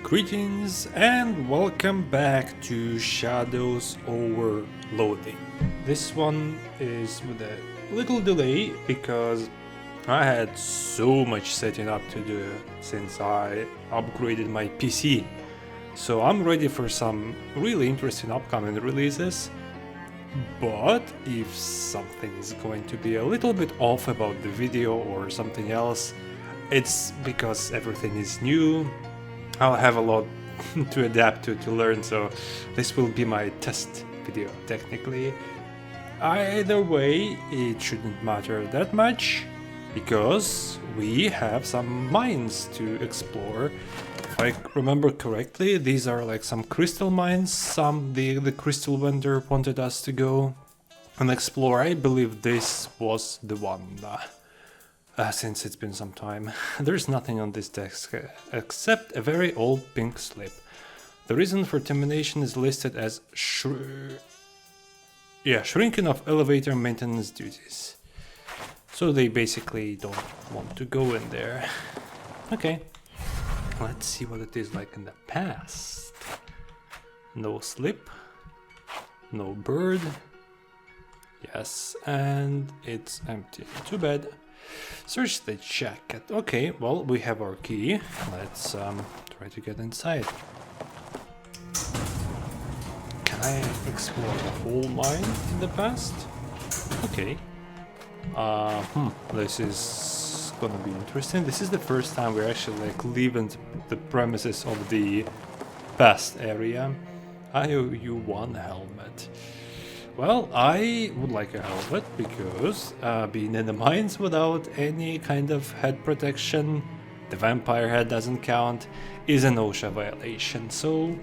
Greetings and welcome back to Shadows over Loathing. This one is with a little delay because I had so much setting up to do since I upgraded my PC. So I'm ready for some really interesting upcoming releases. But if something is going to be a little bit off about the video or something else, it's because everything is new. I'll have a lot to adapt to learn, so this will be my test video technically. Either way, it shouldn't matter that much because we have some mines to explore. If I remember correctly, these are like some crystal mines. The crystal vendor wanted us to go and explore. I believe this was the one. Since it's been some time. There's nothing on this desk except a very old pink slip. The reason for termination is listed as shrinking of elevator maintenance duties. So they basically don't want to go in there. Okay, let's see what it is like in the past. No slip, no bird. Yes, and it's empty. Too bad. Search the jacket. Okay, well, we have our key. Let's try to get inside. Can I explore the whole mine in the past? Okay. This is gonna be interesting. This is the first time we're actually like leaving the premises of the past area. I owe you one helmet. Well, I would like a helmet because being in the mines without any kind of head protection, the vampire head doesn't count, is an OSHA violation, so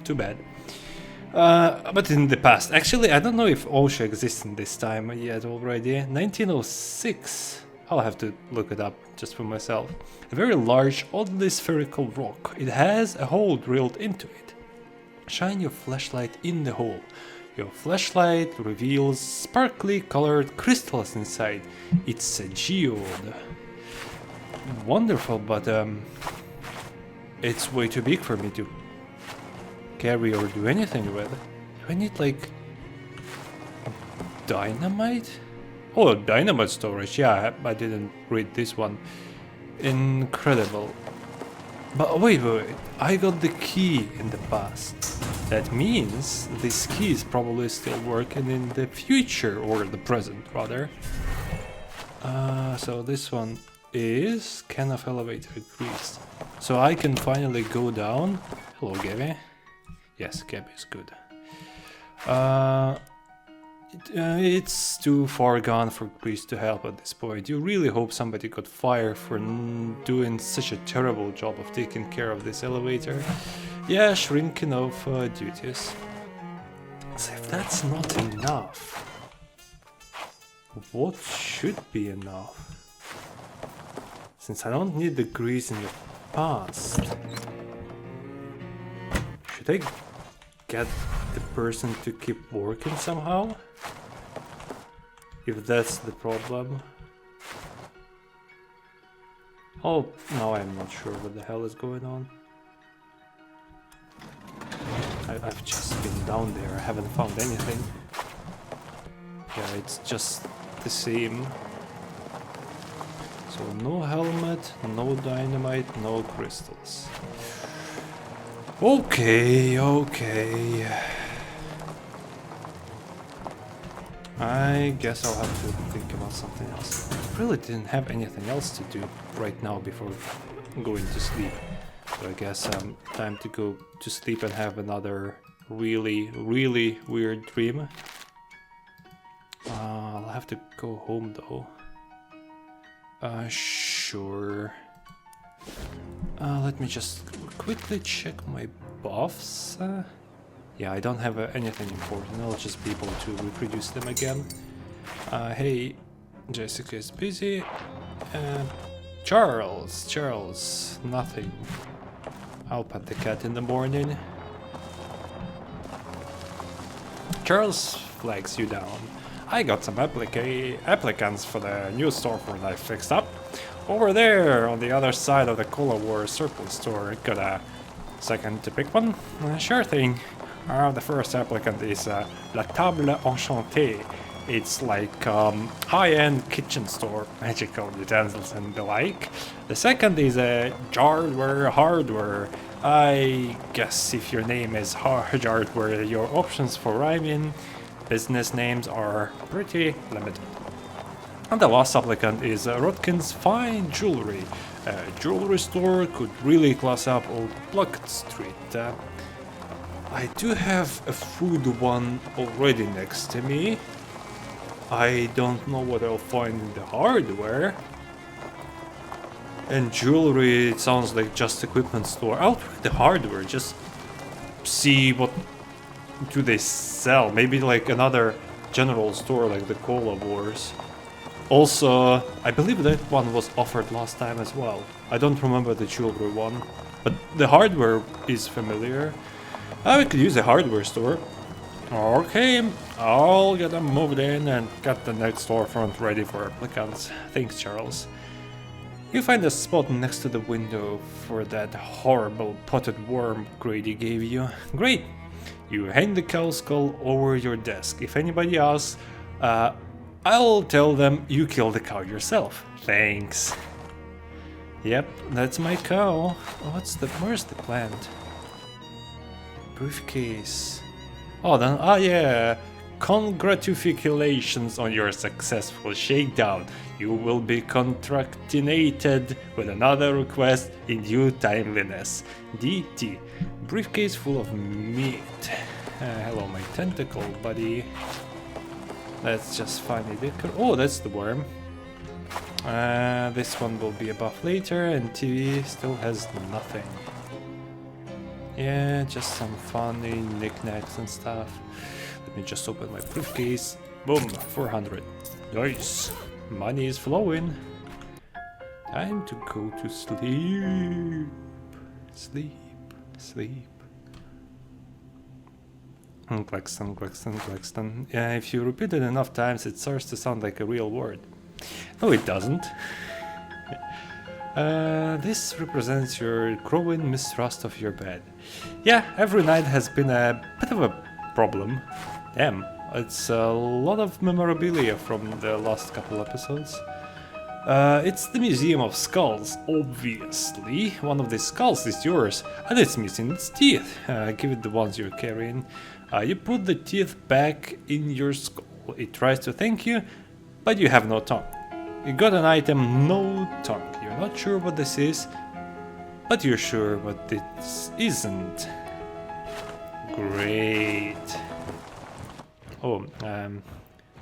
too bad. But in the past, actually I don't know if OSHA exists in this time yet already. 1906, I'll have to look it up just for myself. A very large, oddly spherical rock. It has a hole drilled into it. Shine your flashlight in the hole. Your flashlight reveals sparkly colored crystals inside. It's a geode. Wonderful, but it's way too big for me to carry or do anything with. Do I need like dynamite? Oh, dynamite storage. Yeah, I didn't read this one. Incredible. But wait, I got the key in the past. That means this key is probably still working in the future, or the present rather. So this one is can of elevator grease. So I can finally go down. Hello, Gabby. Yes, Gabby is good. It's too far gone for Grease to help at this point. You really hope somebody got fired for doing such a terrible job of taking care of this elevator. Yeah, shrinking of duties. So if that's not enough, what should be enough? Since I don't need the grease in the past, should I get the person to keep working somehow? If that's the problem. Oh, now I'm not sure what the hell is going on. I've just been down there, I haven't found anything. Yeah, it's just the same. So no helmet, no dynamite, no crystals. Okay. I guess I'll have to think about something else. I really didn't have anything else to do right now before going to sleep. So I guess time to go to sleep and have another really weird dream. I'll have to go home though. Sure. Let me just quickly check my buffs. Yeah, I don't have anything important. I'll just be able to reproduce them again. Hey, Jessica is busy. Charles, nothing. I'll pet the cat in the morning. Charles flags you down. I got some applicants for the new storefront I fixed up. Over there, on the other side of the Cola War surplus store, got a Second to pick one? Sure thing. The first applicant is La Table Enchantée. It's like high-end kitchen store, magical utensils and the like. The second is a hardware. I guess if your name is hardware, your options for rhyming business names are pretty limited. And the last applicant is Rodkin's Fine Jewelry. A jewelry store could really class up Old Pluckett Street. I do have a food one already next to me. I don't know what I'll find in the hardware. And jewelry, it sounds like just equipment store. I'll try the hardware, just see what do they sell. Maybe like another general store like the Cola Wars. Also, I believe that one was offered last time as well. I don't remember the jewelry one, but the hardware is familiar. We could use a hardware store. Okay, I'll get them moved in and get the next storefront ready for applicants. Thanks, Charles. You find a spot next to the window for that horrible potted worm Grady gave you. Great! You hang the cow skull over your desk. If anybody asks, I'll tell them you killed the cow yourself. Thanks. Yep, that's my cow. Where's the plant? Briefcase. Oh, then, yeah. Congratulations on your successful shakedown. You will be contractinated with another request in due timeliness. DT. Briefcase full of meat. Hello, my tentacle buddy. Let's just find it. Oh, that's the worm. This one will be a buff later, and TV still has nothing. Yeah, just some funny knickknacks and stuff. Let me just open my briefcase. Boom, 400. Nice. Money is flowing. Time to go to sleep. Sleep. Claxton. Yeah, if you repeat it enough times, it starts to sound like a real word. No, it doesn't. This represents your growing mistrust of your bed. Yeah, every night has been a bit of a problem. Damn, it's a lot of memorabilia from the last couple episodes. It's the Museum of Skulls, obviously. One of the skulls is yours, and it's missing its teeth. Give it the ones you're carrying. You put the teeth back in your skull. It tries to thank you, but you have no tongue. You got an item, no tongue. You're not sure what this is, but you're sure what this isn't. Great. Oh,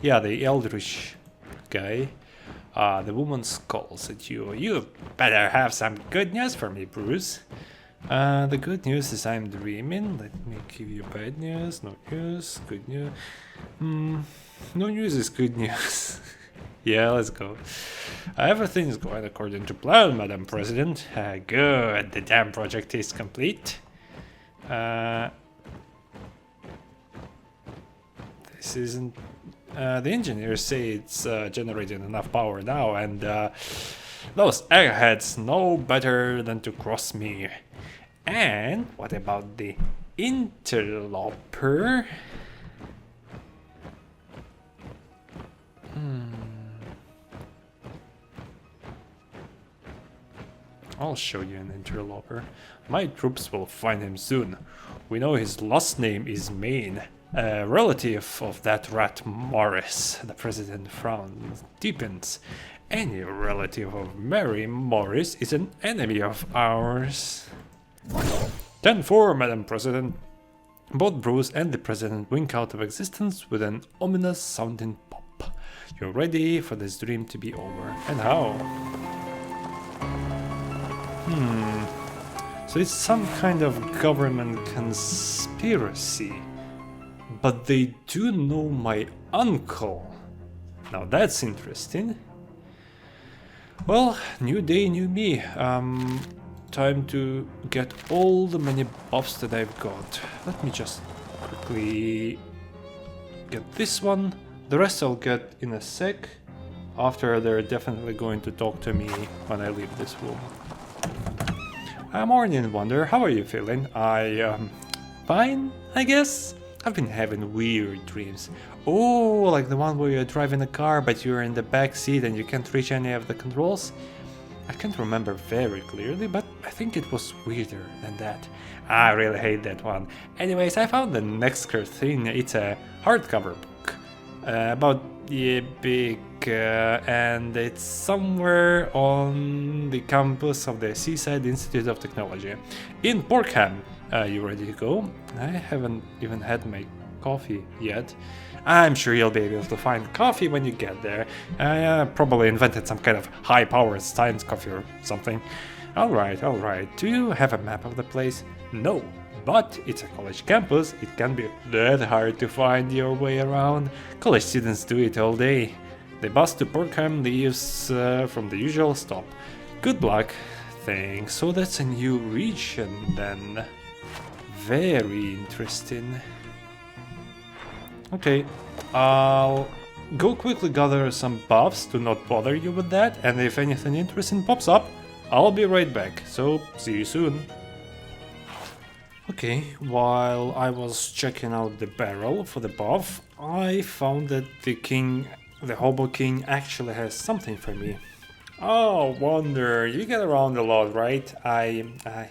yeah, the Eldritch guy. The woman scolds at you. You better have some good news for me, Bruce. The good news is I'm dreaming. Let me give you bad news. No news. Good news. No news is good news. Yeah, let's go. Everything is going according to plan, Madam President. Good. The dam project is complete. This isn't... the engineers say it's generating enough power now, and those eggheads know better than to cross me. And what about the interloper? I'll show you an interloper. My troops will find him soon. We know his last name is Maine. A relative of that rat Morris. The president frowns, deepens. Any relative of Mary Morris is an enemy of ours. 10-4, Madam President. Both Bruce and the president wink out of existence with an ominous sounding pop. You're ready for this dream to be over. And how? So it's some kind of government conspiracy. But they do know my uncle. Now that's interesting. Well, new day, new me. Time to get all the many buffs that I've got. Let me just quickly get this one. The rest I'll get in a sec. After they're definitely going to talk to me when I leave this room. Morning, Wonder. How are you feeling? Fine, I guess. I've been having weird dreams. Oh, like the one where you're driving a car but you're in the back seat and you can't reach any of the controls? I can't remember very clearly, but I think it was weirder than that. I really hate that one. Anyways, I found the next thing. It's a hardcover book about the big, and it's somewhere on the campus of the Seaside Institute of Technology in Porkham. You ready to go? I haven't even had my coffee yet. I'm sure you'll be able to find coffee when you get there. I probably invented some kind of high-powered science coffee or something. Alright. Do you have a map of the place? No, but it's a college campus. It can be that hard to find your way around. College students do it all day. The bus to Porkham leaves from the usual stop. Good luck. Thanks. So that's a new region then. Very interesting. Okay, I'll go quickly gather some buffs to not bother you with that, and if anything interesting pops up, I'll be right back, so see you soon. Okay, while I was checking out the barrel for the buff, I found that the Hobo King actually has something for me. Oh, Wonder, you get around a lot, right?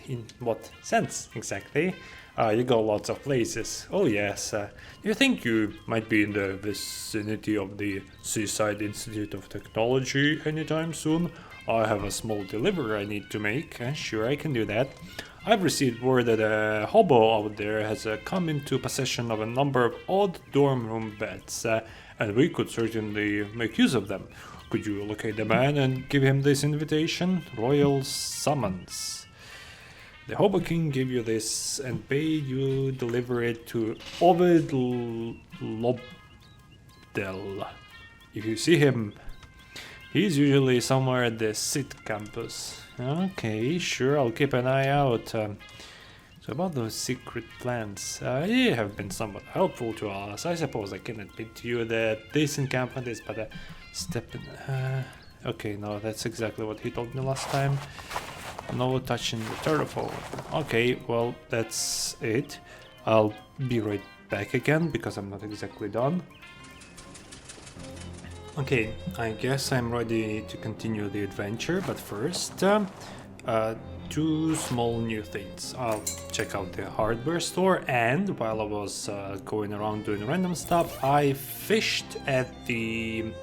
In what sense, exactly? You go lots of places. Oh yes, you think you might be in the vicinity of the Seaside Institute of Technology anytime soon? I have a small delivery I need to make, and sure I can do that. I've received word that a hobo out there has come into possession of a number of odd dorm room beds, and we could certainly make use of them. Could you locate the man and give him this invitation? Royal summons. The Hobo King gave you this and bade you deliver it to Ovid Lobdell. If you see him, he's usually somewhere at the SIT campus. Okay, sure, I'll keep an eye out. So about those secret plans, they have been somewhat helpful to us. I suppose I can admit to you that this encampment is but a step in... okay, no, that's exactly what he told me last time. No touching the turtle. Okay, well, that's it. I'll be right back again because I'm not exactly done. Okay, I guess I'm ready to continue the adventure, but first, two small new things. I'll check out the hardware store, and while I was going around doing random stuff, I fished at the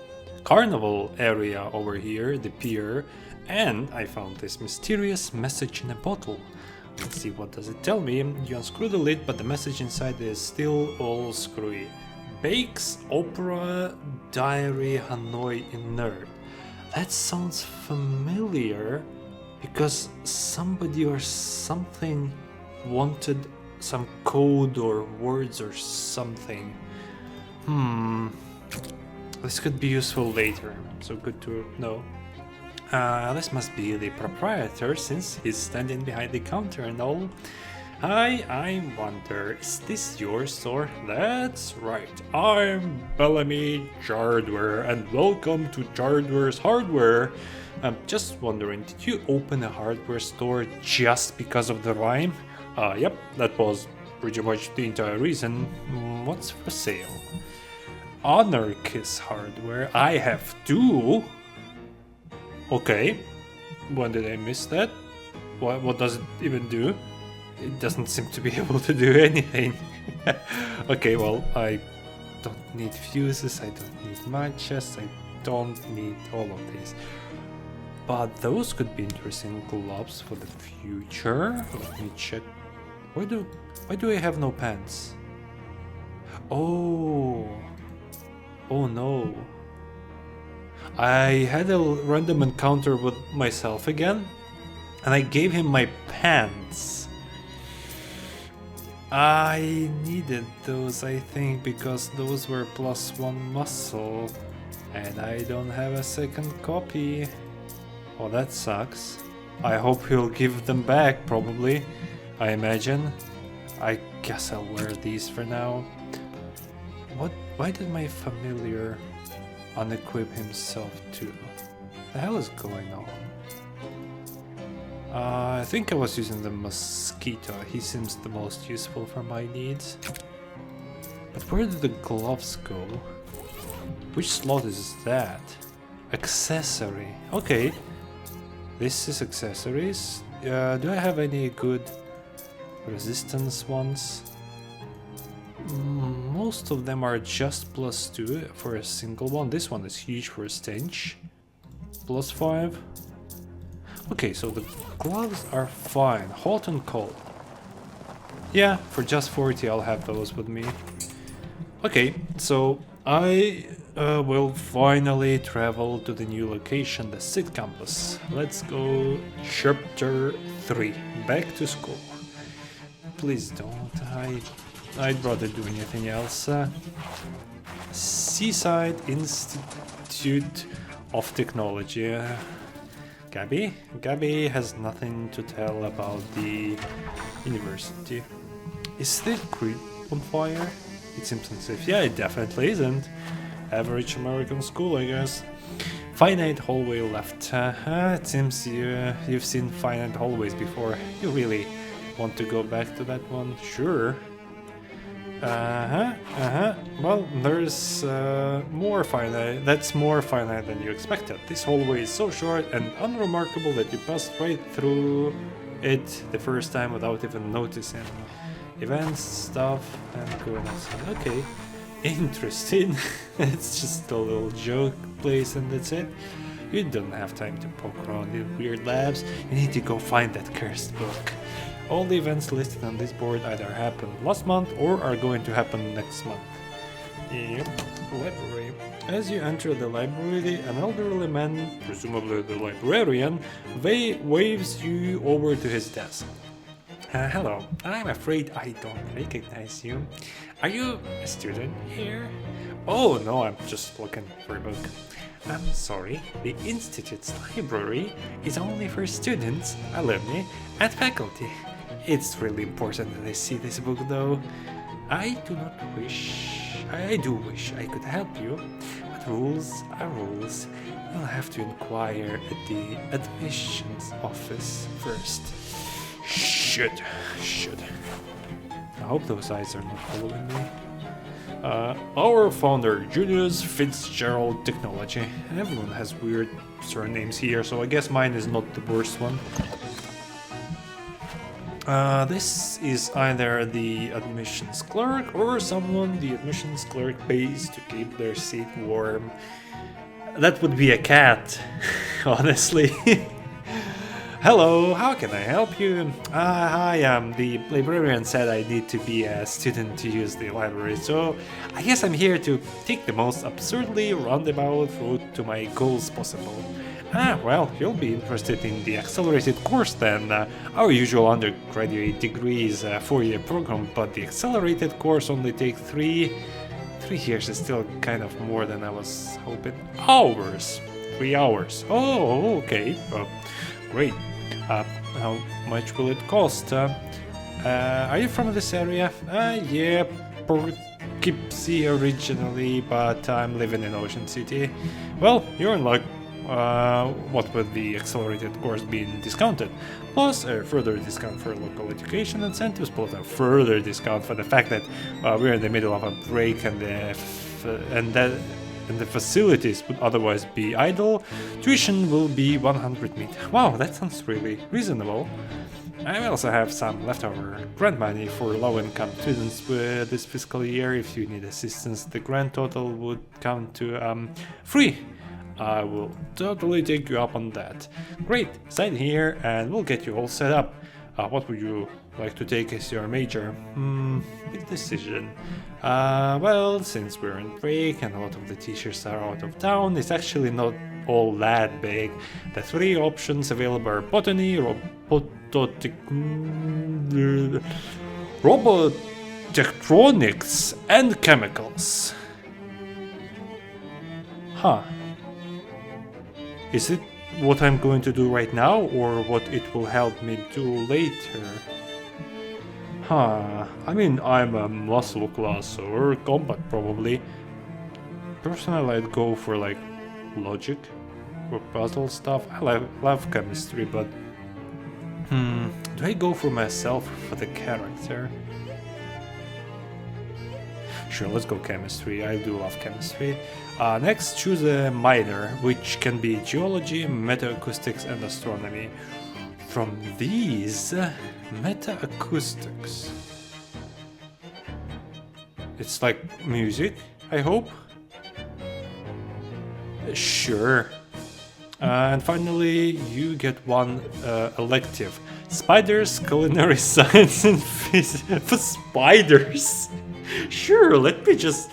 carnival area over here, the pier, and I found this mysterious message in a bottle. Let's see, what does it tell me? You unscrew the lid, but the message inside is still all screwy. Bakes Opera Diary Hanoi Inert. That sounds familiar because somebody or something wanted some code or words or something. This could be useful later, so good to know. This must be the proprietor since he's standing behind the counter and all. Hi, I wonder, is this your store? That's right, I'm Bellamy Jardware and welcome to Jardware's Hardware. I'm just wondering, did you open a hardware store just because of the rhyme? Yep, that was pretty much the entire reason. What's for sale? Anarchist Hardware, I have two. Okay, when did I miss that? What does it even do? It doesn't seem to be able to do anything. Okay, well, I don't need fuses, I don't need matches, I don't need all of these. But those could be interesting gloves for the future. Let me check. Why do I have no pants? Oh no. I had a random encounter with myself again, and I gave him my pants. I needed those, I think, because those were +1 muscle, and I don't have a second copy. Oh, that sucks. I hope he'll give them back, probably, I imagine. I guess I'll wear these for now. Why did my familiar unequip himself too? What the hell is going on? I think I was using the mosquito. He seems the most useful for my needs. But where did the gloves go? Which slot is that? Accessory. Okay. This is accessories. Do I have any good resistance ones? Most of them are just +2 for a single one. This one is huge for a stench. +5. Okay, so the gloves are fine. Hot and cold. Yeah, for just 40 I'll have those with me. Okay, so I will finally travel to the new location, the SID campus. Let's go chapter 3, back to school. Please don't, I'd rather do anything else. Seaside Institute of Technology. Gabby has nothing to tell about the university. Is the creep on fire? It seems unsafe. Yeah, it definitely isn't. Average American school, I guess. Finite hallway left. It seems you've seen finite hallways before. You really want to go back to that one? Sure. Well, there's more finite. That's more finite than you expected. This hallway is so short and unremarkable that you passed right through it the first time without even noticing. Events, stuff, and going outside. Okay, interesting. It's just a little joke place and that's it. You don't have time to poke around in weird labs. You need to go find that cursed book. All the events listed on this board either happened last month or are going to happen next month. Yep, library. As you enter the library, an elderly man, presumably the librarian, waves you over to his desk. Hello, I'm afraid I don't recognize you. Are you a student here? Oh no, I'm just looking for a book. I'm sorry, the Institute's library is only for students, alumni, and faculty. It's really important that I see this book though. I do wish I could help you, but rules are rules. You'll have to inquire at the admissions office first. Should. I hope those eyes are not following me. Our founder, Julius Fitzgerald Technology. Everyone has weird surnames here, so I guess mine is not the worst one. This is either the admissions clerk or someone the admissions clerk pays to keep their seat warm. That would be a cat, honestly. Hello, how can I help you? Hi, the librarian said I need to be a student to use the library, so I guess I'm here to take the most absurdly roundabout route to my goals possible. Well, you'll be interested in the accelerated course then. Our usual undergraduate degree is a 4-year program, but the accelerated course only takes 3 years. Is still kind of more than I was hoping. Hours! 3 hours. Oh, okay. Great. How much will it cost? Are you from this area? Yeah, Poughkeepsie originally, but I'm living in Ocean City. Well, you're in luck. What with the accelerated course being discounted, plus a further discount for local education incentives, plus a further discount for the fact that we're in the middle of a break and the facilities would otherwise be idle, tuition will be 100 meet. Wow, that sounds really reasonable. I also have some leftover grant money for low-income students with this fiscal year. If you need assistance, the grant total would come to free. I will totally take you up on that. Great, sign here and we'll get you all set up. What would you like to take as your major? Big decision. Well, since we're in break and a lot of the teachers are out of town, it's actually not all that big. The 3 options available are botany, robotelectronics, and chemicals. Huh. Is it what I'm going to do right now, or what it will help me do later? I mean, I'm a muscle class or combat probably. Personally, I'd go for like logic or puzzle stuff. I love chemistry, but Do I go for myself or for the character? Sure, let's go chemistry. I do love chemistry. Next, choose a minor, which can be geology, metaacoustics, and astronomy. From these, metaacoustics. It's like music, I hope. Sure. And finally, you get one elective. Spiders, culinary science, and physics. For spiders? Sure, let me just...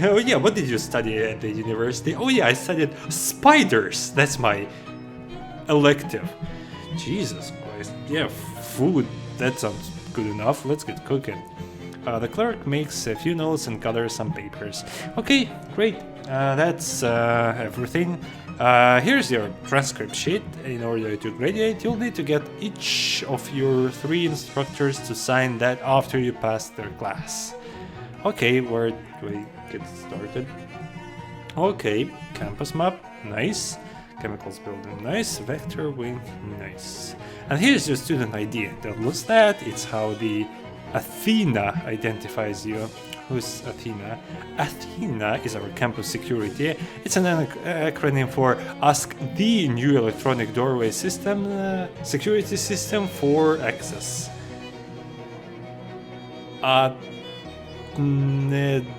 Oh yeah, what did you study at the university? Oh yeah, I studied spiders. That's my elective. Jesus Christ. Yeah, food. That sounds good enough. Let's get cooking. The clerk makes a few notes and gathers some papers. Okay, great. That's everything. Here's your transcript sheet. In order to graduate, you'll need to get each of your 3 instructors to sign that after you pass their class. Okay, where do we get started? Okay, campus map, nice. Chemicals building, nice. Vector wing, nice. And here's your student ID. Don't lose that. It's how the Athena identifies you. Who's Athena? Athena is our campus security. It's an acronym for Ask the New Electronic Doorway System, Security System for Access.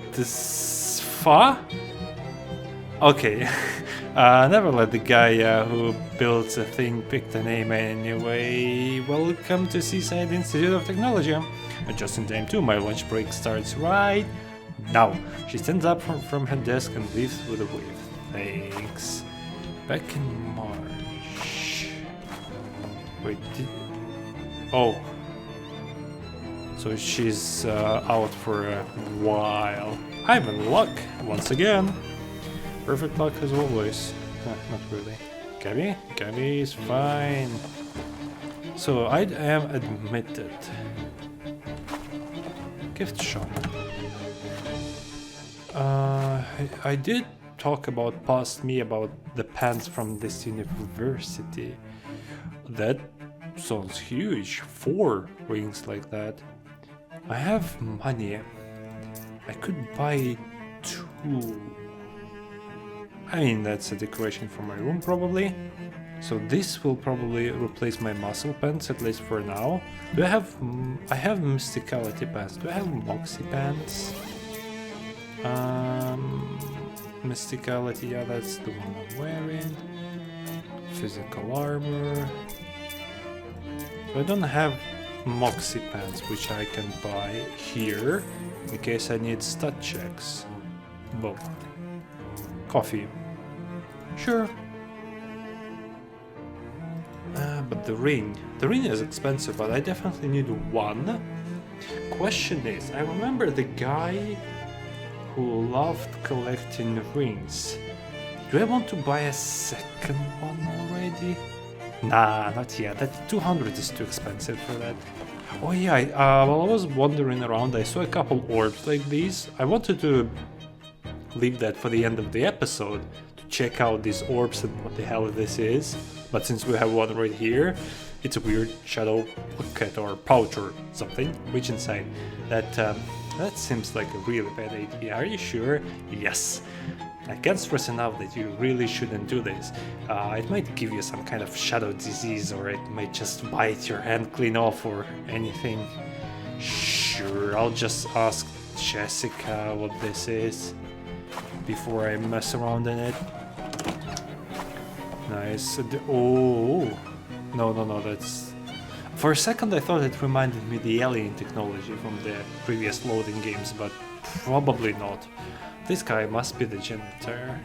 Nedfa? Okay. Never let the guy who builds a thing pick the name anyway. Welcome to Seaside Institute of Technology. Just in time too, my lunch break starts right now. She stands up from her desk and leaves with a wave. Thanks. Back in March. Wait, oh. So she's out for a while. I'm in luck once again. Perfect luck as always. Not really. Gabby? Gabby is fine. So I am admitted. Gift shop. I did talk about past me about the pants from this university. That sounds huge. 4 rings like that. I have money. I could buy 2. I mean, that's a decoration for my room probably. So this will probably replace my muscle pants, at least for now. Do I have... I have mysticality pants. Do I have moxie pants? Mysticality, yeah, that's the one I'm wearing. Physical armor. So I don't have moxie pants, which I can buy here, in case I need stat checks. Well, coffee. Sure. But the ring is expensive, but I definitely need 1. Question is, I remember the guy who loved collecting rings. Do I want to buy a second one already? Nah, not yet. That 200 is too expensive for that. Oh yeah, while I was wandering around, I saw a couple orbs like these. I wanted to leave that for the end of the episode, to check out these orbs and what the hell this is. But since we have one right here, it's a weird shadow pocket or pouch or something. Reach inside. That seems like a really bad idea. Are you sure? Yes. I can't stress enough that you really shouldn't do this. It might give you some kind of shadow disease, or it might just bite your hand clean off or anything. Sure, I'll just ask Jessica what this is before I mess around in it. Nice. Oh, no, that's... For a second I thought it reminded me of the alien technology from the previous Loathing games, but probably not. This guy must be the janitor.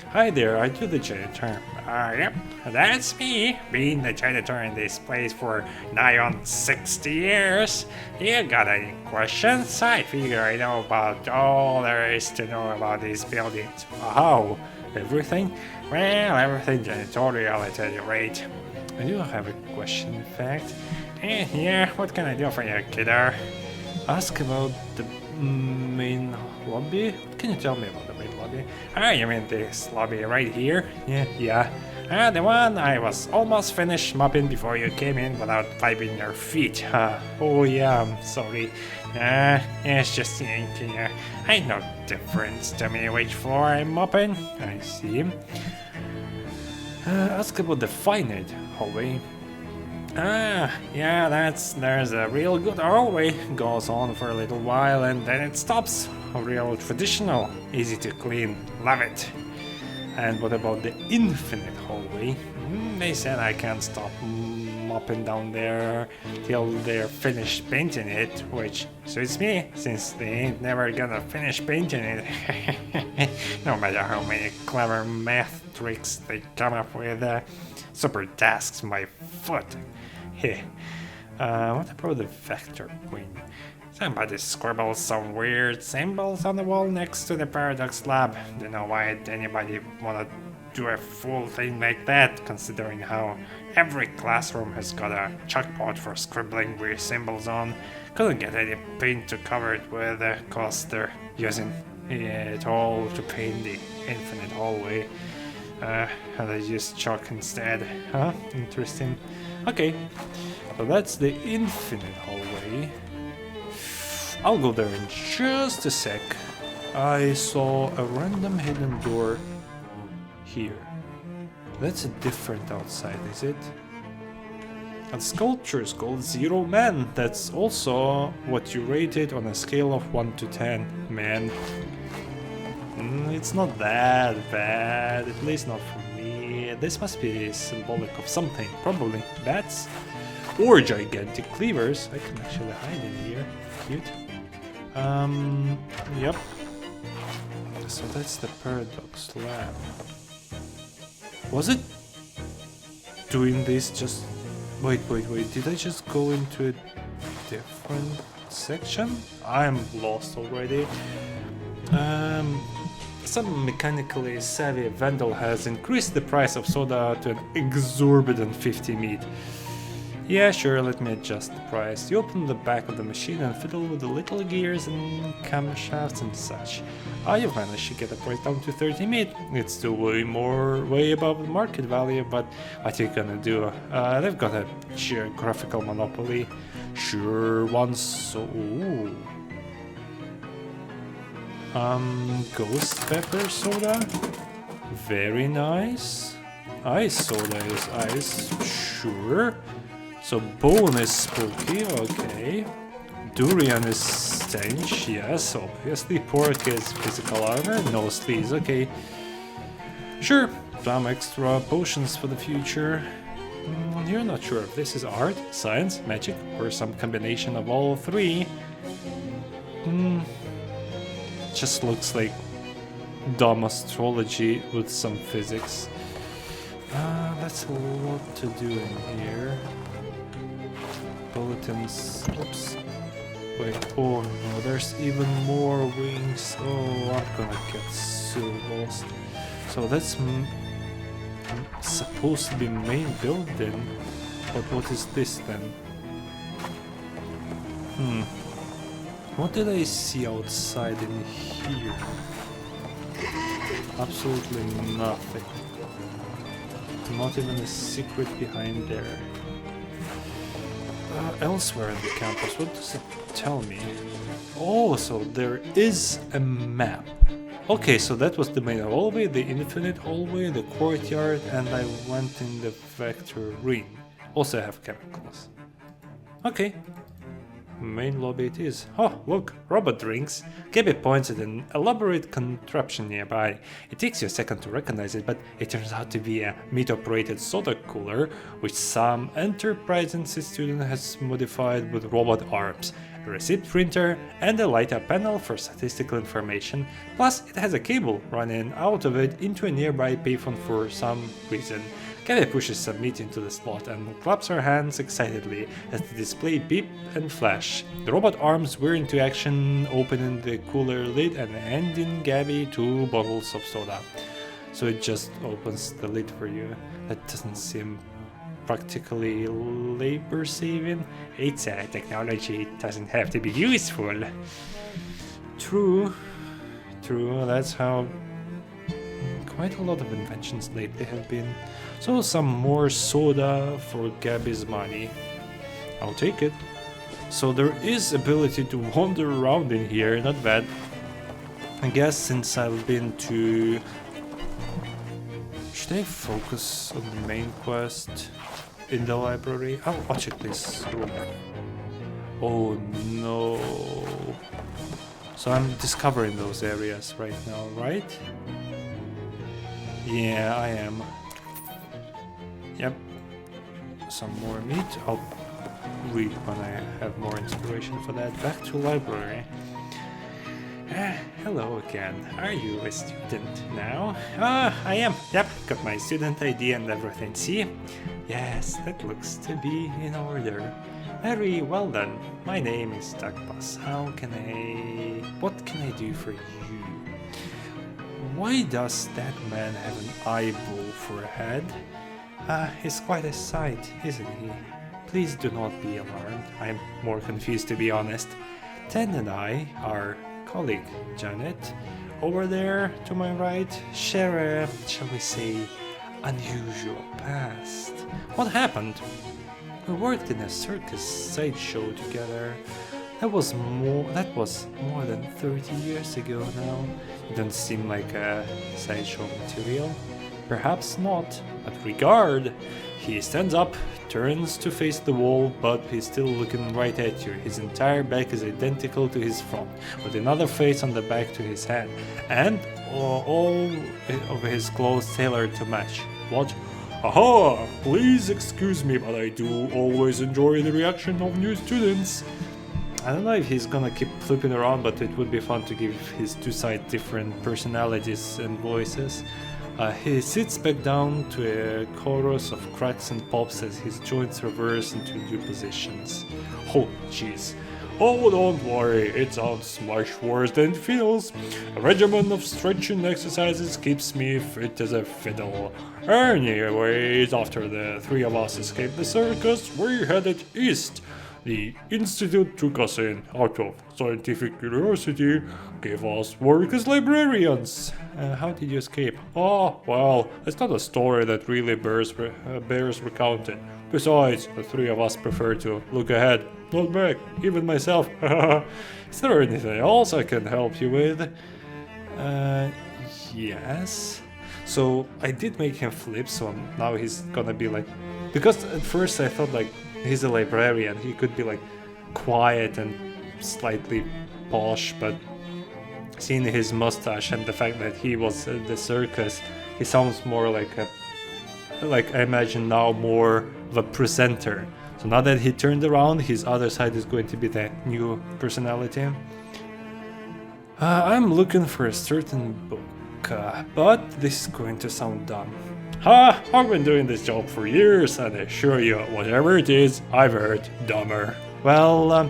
Hi there, are you the janitor? Yep, that's me, being the janitor in this place for nigh on 60 years. You got any questions? I figure I know about all there is to know about these buildings. Wow, everything? Well, everything janitorial at any rate. I do have a question, in fact. Yeah, what can I do for you, kiddo? Ask about the main lobby? What can you tell me about the main lobby? You mean this lobby right here? Yeah. The one I was almost finished mopping before you came in without wiping your feet. Oh yeah, I'm sorry. It's just thinking. Ain't no difference to me which floor I'm mopping. I see. Ask about the finite hallway. Yeah, there's a real good hallway. Goes on for a little while and then it stops. A real traditional, easy to clean. Love it. And what about the infinite hallway? They said I can't stop mopping down there till they're finished painting it, which suits me, since they ain't never gonna finish painting it. No matter how many clever math tricks they come up with, super tasks my foot. What about the vector queen? Somebody scribbled some weird symbols on the wall next to the paradox lab. Don't know why anybody wanna do a full thing like that, considering how every classroom has got a chalkboard for scribbling weird symbols on. Couldn't get any paint to cover it with, cause they're using it all to paint the infinite hallway. And they use chalk instead. Huh? Interesting. Okay, so that's the infinite hallway. I'll go there in just a sec. I saw a random hidden door here. That's a different outside, is it? And sculpture is called Zero Man. That's also what you rated on a scale of 1 to 10. Man. It's not that bad, at least not for me. This must be symbolic of something. Probably bats or gigantic cleavers. I can actually hide in here. Cute. Yep. So that's the paradox lab. Was it doing this just... Wait, did I just go into a different section? I'm lost already. Some mechanically savvy vandal has increased the price of soda to an exorbitant 50 meat. Yeah, sure, let me adjust the price. You open the back of the machine and fiddle with the little gears and camshafts and such. You've managed to get the price down to 30 meat. It's still way above the market value, but what are you gonna do? They've got a geographical monopoly. Sure, once so... Ooh. Ghost pepper soda? Very nice. Ice soda is ice, sure. So bone is spooky, okay. Durian is stench, yes, obviously. Pork is physical armor, no sleaze, okay. Sure, some extra potions for the future. You're not sure if this is art, science, magic, or some combination of all three. Just looks like dumb astrology with some physics. That's a lot to do in here. Bulletins. Oops. Wait, oh no, there's even more wings. Oh, I'm gonna get so lost. So that's supposed to be main building, but what is this then? What did I see outside in here? Absolutely nothing. Not even a secret behind there. Elsewhere in the campus, what does it tell me? Oh, so there is a map. Okay, so that was the main hallway, the infinite hallway, the courtyard, and I went in the vector ring. Also I have chemicals. Okay. Main lobby it is. Oh, look, robot drinks. Gabby points at an elaborate contraption nearby. It takes you a second to recognize it, but it turns out to be a meat-operated soda cooler, which some enterprising student has modified with robot arms, a receipt printer, and a light-up panel for statistical information. Plus, it has a cable running out of it into a nearby payphone for some reason. Kelly pushes some meat into the slot and claps her hands excitedly as the display beep and flash. The robot arms whir into action, opening the cooler lid and handing Gabby 2 bottles of soda. So it just opens the lid for you. That doesn't seem practically labor saving. It's a technology, it doesn't have to be useful. True, that's how Quite a lot of inventions lately have been. So some more soda for Gabby's money. I'll take it. So there is ability to wander around in here, not bad. I guess since I've been to... Should I focus on the main quest in the library? I'll check this room. Oh no. So I'm discovering those areas right now, right? Yeah, I am. Yep. Some more meat. I'll read when I have more inspiration for that. Back to library. Hello again. Are you a student now? I am. Yep, got my student ID and everything. See? Yes, that looks to be in order. Very well done. My name is Duckbus. What can I do for you? Why does that man have an eyeball for a head? He's quite a sight, isn't he? Please do not be alarmed. I'm more confused, to be honest. Ted and I, our colleague Janet, over there to my right, share a, shall we say, unusual past. What happened? We worked in a circus sideshow together. That was more than 30 years ago now. You don't seem like a sideshow material. Perhaps not, but regard. He stands up, turns to face the wall, but he's still looking right at you. His entire back is identical to his front, with another face on the back to his head, and all of his clothes tailored to match. What? Aha! Please excuse me, but I do always enjoy the reaction of new students. I don't know if he's gonna keep flipping around, but it would be fun to give his two sides different personalities and voices. He sits back down to a chorus of cracks and pops as his joints reverse into new positions. Oh, jeez. Oh, don't worry, it sounds much worse than it feels. A regimen of stretching exercises keeps me fit as a fiddle. Anyways, after the three of us escaped the circus, we headed east. The Institute took us in out of scientific curiosity, gave us work as librarians. How did you escape? Oh, well, it's not a story that really bears recounting. Besides, the three of us prefer to look ahead, not back, even myself. Is there anything else I can help you with? Yes. So I did make him flip, so now he's gonna be like... Because at first I thought like, he's a librarian, he could be like quiet and slightly posh, but seeing his mustache and the fact that he was at the circus, he sounds more like I imagine now more of a presenter. So now that he turned around, his other side is going to be the new personality. I'm looking for a certain book, but this is going to sound dumb. I've been doing this job for years, and I assure you, whatever it is, I've heard dumber. Well,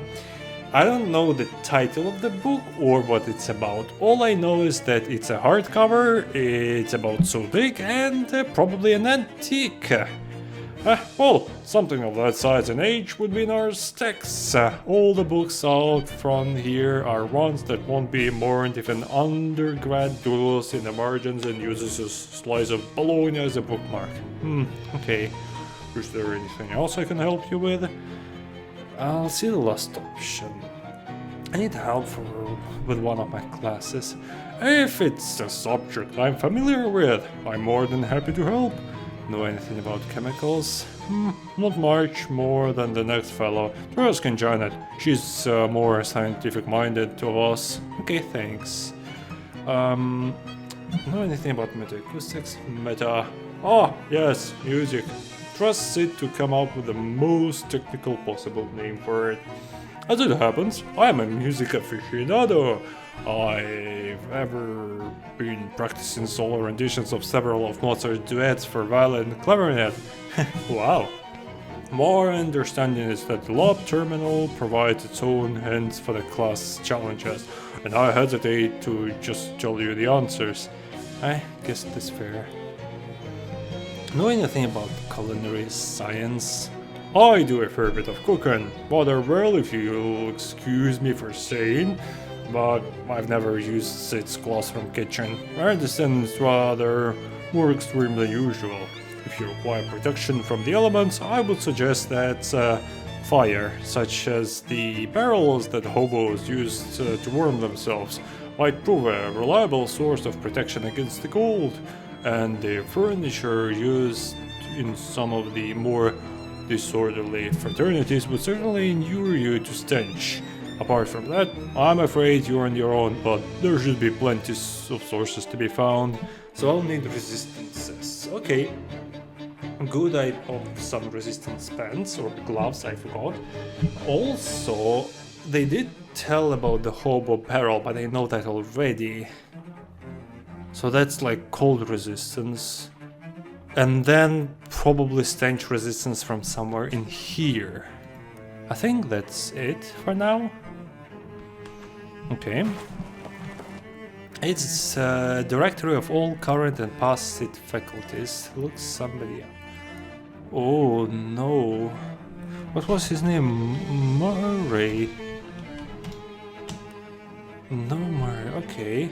I don't know the title of the book or what it's about. All I know is that it's a hardcover, it's about so big, and probably an antique. Well, something of that size and age would be in our stacks. All the books out from here are ones that won't be mourned if an undergrad doodles in the margins and uses a slice of bologna as a bookmark. Okay. Is there anything else I can help you with? I'll see the last option. I need help with one of my classes. If it's a subject I'm familiar with, I'm more than happy to help. Know anything about chemicals? Not much more than the next fellow. Just can Janet. She's more scientific-minded to us. Okay, thanks. Know anything about metaacoustics? Oh, yes, music. Trust it to come up with the most technical possible name for it. As it happens, I'm a music aficionado. I've ever been practicing solo renditions of several of Mozart's duets for violin and clarinet. Wow. My understanding is that the lab terminal provides its own hints for the class challenges, and I hesitate to just tell you the answers. I guess that's fair. Know anything about culinary science? I do a fair bit of cooking, rather well if you'll excuse me for saying. but I've never used its classroom kitchen. I understand it's rather more extreme than usual. If you require protection from the elements, I would suggest that fire, such as the barrels that hobos use to warm themselves, might prove a reliable source of protection against the cold, and the furniture used in some of the more disorderly fraternities would certainly inure you to stench. Apart from that, I'm afraid you're on your own, but there should be plenty of sources to be found, so I'll need resistances. Okay. Good, I have some resistance pants or gloves, I forgot. Also, they did tell about the hobo barrel, but I know that already. So that's like cold resistance. And then probably stench resistance from somewhere in here. I think that's it for now. Okay. It's directory of all current and past seat faculties. Looks somebody up. Oh no. What was his name? Murray. No Murray, okay.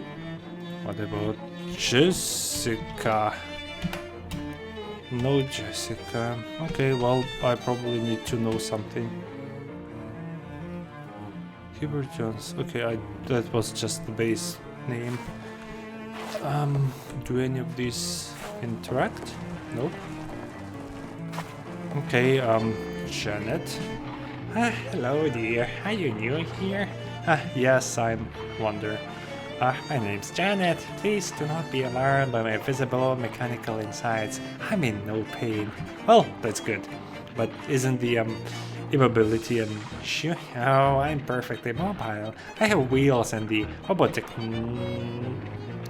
What about Jessica? No Jessica. Okay, well, I probably need to know something. Hubert Jones. Okay, that was just the base name. Do any of these interact? Nope. Okay, Janet. Hello dear, are you new here? Yes, I'm Wonder. My name's Janet. Please do not be alarmed by my visible mechanical insides. I'm in no pain. Well, that's good. But isn't the immobility an issue? Oh, I'm perfectly mobile. I have wheels and the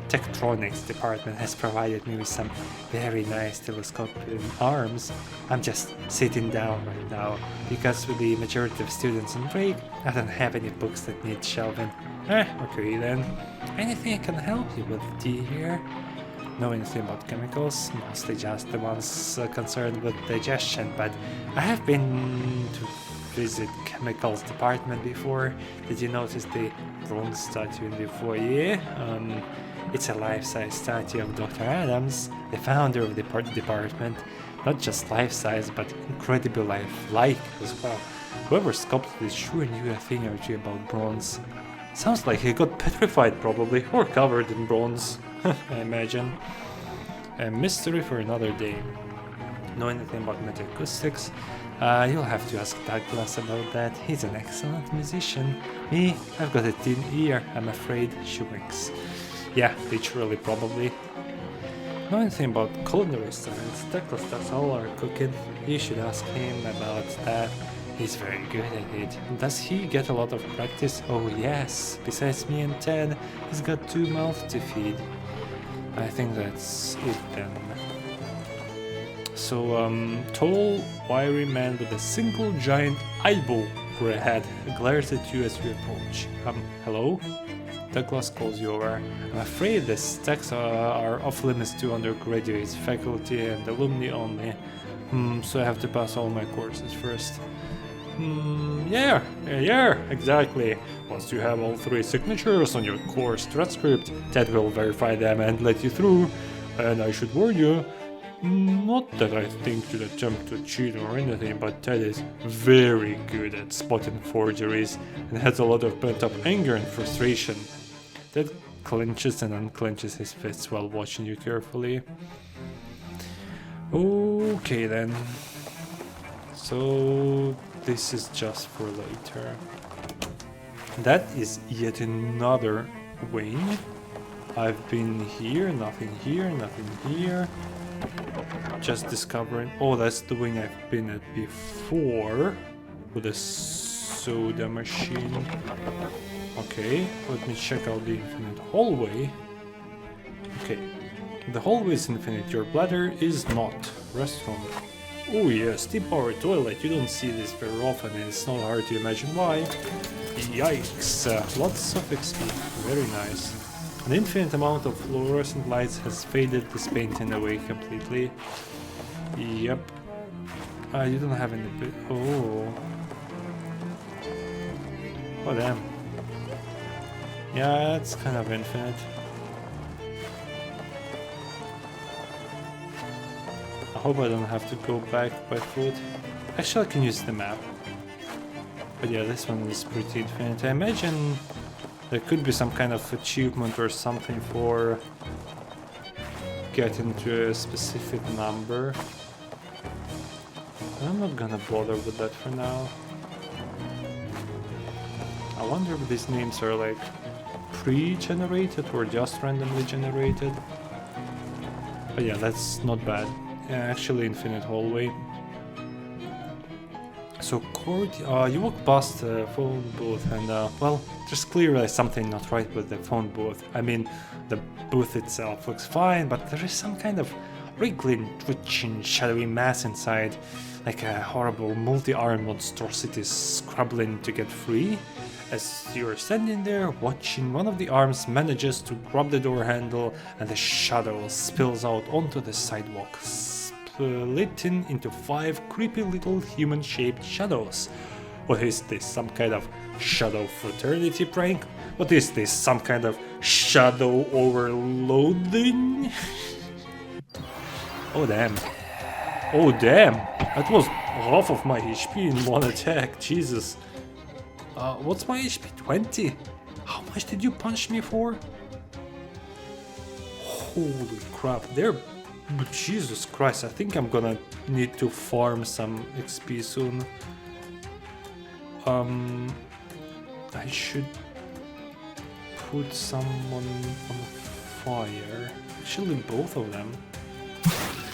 Tektronix department has provided me with some very nice telescopic arms. I'm just sitting down right now because with the majority of students on break, I don't have any books that need shelving. Okay then. Anything I can help you with, dear? Know anything about chemicals? Mostly just the ones concerned with digestion, but I have been to visit chemicals department before. Did you notice the bronze statue in the foyer? It's a life-size statue of Dr. Adams, the founder of the department. Not just life-size, but incredibly lifelike as well. Whoever sculpted it sure knew a thing or two about bronze. Sounds like he got petrified probably, or covered in bronze, I imagine. A mystery for another day. Know anything about metaacoustics? You'll have to ask Douglas about that. He's an excellent musician. Me, I've got a thin ear, I'm afraid. She winks. Yeah, literally, probably. Know anything about culinary science? Douglas does all our cooking. You should ask him about that. He's very good at it. Does he get a lot of practice? Oh yes. Besides me and Ted, he's got 2 mouths to feed. I think that's it then. So, tall, wiry man with a single giant eyeball for a head glares at you as you approach. Hello? Douglas calls you over. I'm afraid the stacks are off limits to undergraduates, faculty, and alumni only. So I have to pass all my courses first. Yeah, exactly. Once you have all 3 signatures on your course transcript, Ted will verify them and let you through. And I should warn you, not that I think you'd attempt to cheat or anything, but Ted is very good at spotting forgeries and has a lot of pent-up anger and frustration. Ted clenches and unclenches his fists while watching you carefully. Okay then. So this is just for later. That is yet another wing. I've been here, nothing here, nothing here. Just discovering. Oh, that's the wing I've been at before with a soda machine. Okay, let me check out the infinite hallway. Okay, the hallway is infinite, your bladder is not. Restroom. Oh yes, deep power toilet. You don't see this very often and it's not hard to imagine why. Yikes, lots of XP, very nice. An infinite amount of fluorescent lights has faded this painting away completely. Yep. You don't have any bit. Oh. Oh damn. Yeah, it's kind of infinite. I hope I don't have to go back by foot. Actually, I can use the map. But yeah, this one is pretty infinite. I imagine there could be some kind of achievement or something for getting to a specific number. I'm not gonna bother with that for now. I wonder if these names are like pre-generated or just randomly generated. But yeah, that's not bad. Actually, infinite hallway. So, court, you walk past the phone booth and, well, there's clearly something not right with the phone booth. I mean, the booth itself looks fine, but there is some kind of wriggling, twitching, shadowy mass inside, like a horrible multi-armed monstrosity scrabbling to get free. As you're standing there watching, one of the arms manages to grab the door handle and the shadow spills out onto the sidewalk, splitting into 5 creepy little human-shaped shadows. What is this, some kind of shadow fraternity prank? What is this, some kind of shadow overloading? Oh damn. Oh damn! That was half of my HP in one attack, Jesus. What's my HP? 20? How much did you punch me for? Holy crap, Jesus Christ, I think I'm gonna need to farm some XP soon. I should put someone on fire. Actually, both of them.